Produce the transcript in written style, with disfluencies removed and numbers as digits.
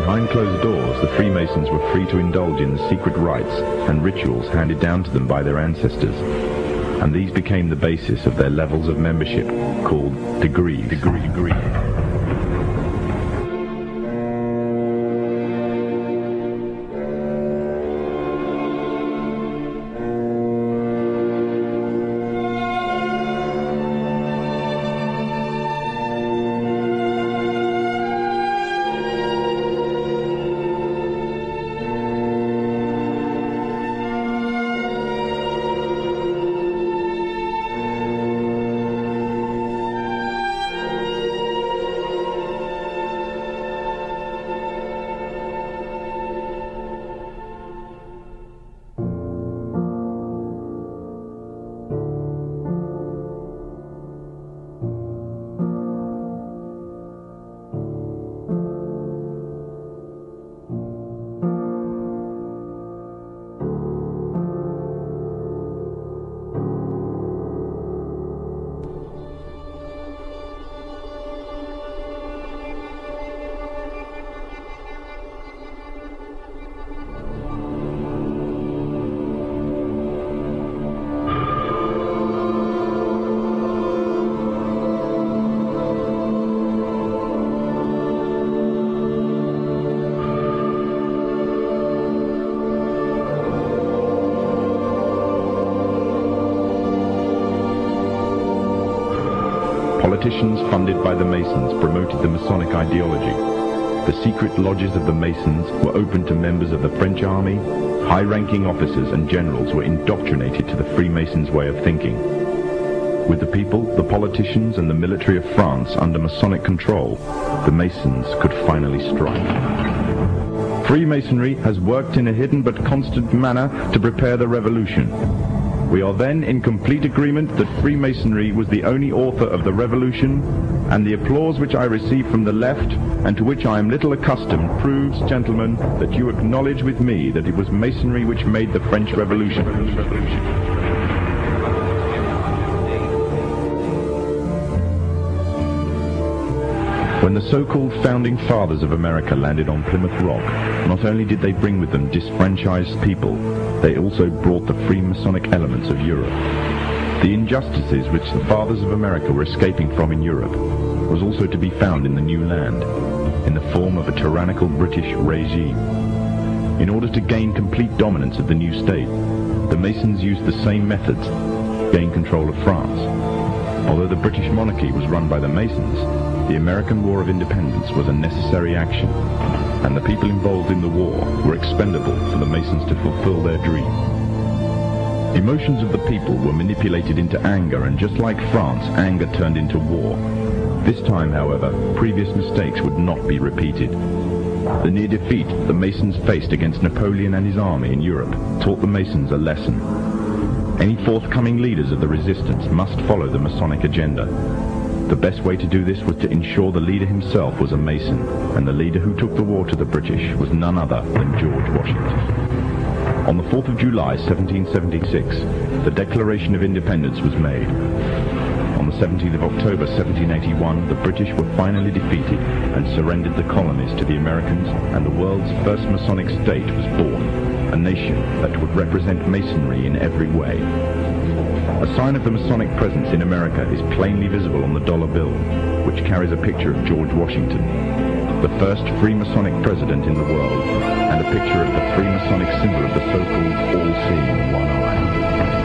Behind closed doors, the Freemasons were free to indulge in the secret rites and rituals handed down to them by their ancestors, and these became the basis of their levels of membership, called degrees. Politicians funded by the Masons promoted the Masonic ideology. The secret lodges of the Masons were open to members of the French army. High-ranking officers and generals were indoctrinated to the Freemasons' way of thinking. With the people, the politicians and the military of France under Masonic control, the Masons could finally strike. Freemasonry has worked in a hidden but constant manner to prepare the revolution. We are then in complete agreement that Freemasonry was the only author of the revolution, and the applause which I receive from the left, and to which I am little accustomed, proves, gentlemen, that you acknowledge with me that it was Masonry which made the French Revolution. When the so-called founding fathers of America landed on Plymouth Rock, not only did they bring with them disfranchised people, they also brought the Freemasonic elements of Europe. The injustices which the fathers of America were escaping from in Europe was also to be found in the new land, in the form of a tyrannical British regime. In order to gain complete dominance of the new state, the Masons used the same methods to gain control of France. Although the British monarchy was run by the Masons, the American War of Independence was a necessary action, and the people involved in the war were expendable for the Masons to fulfill their dream. Emotions of the people were manipulated into anger, and just like France, anger turned into war. This time, however, previous mistakes would not be repeated. The near defeat the Masons faced against Napoleon and his army in Europe taught the Masons a lesson. Any forthcoming leaders of the resistance must follow the Masonic agenda. The best way to do this was to ensure the leader himself was a Mason, and the leader who took the war to the British was none other than George Washington. On the 4th of July 1776, the Declaration of Independence was made. On the 17th of October 1781, the British were finally defeated and surrendered the colonies to the Americans, and the world's first Masonic state was born, a nation that would represent Masonry in every way. A sign of the Masonic presence in America is plainly visible on the dollar bill, which carries a picture of George Washington, the first Freemasonic president in the world, and a picture of the Freemasonic symbol of the so-called all-seeing one eye.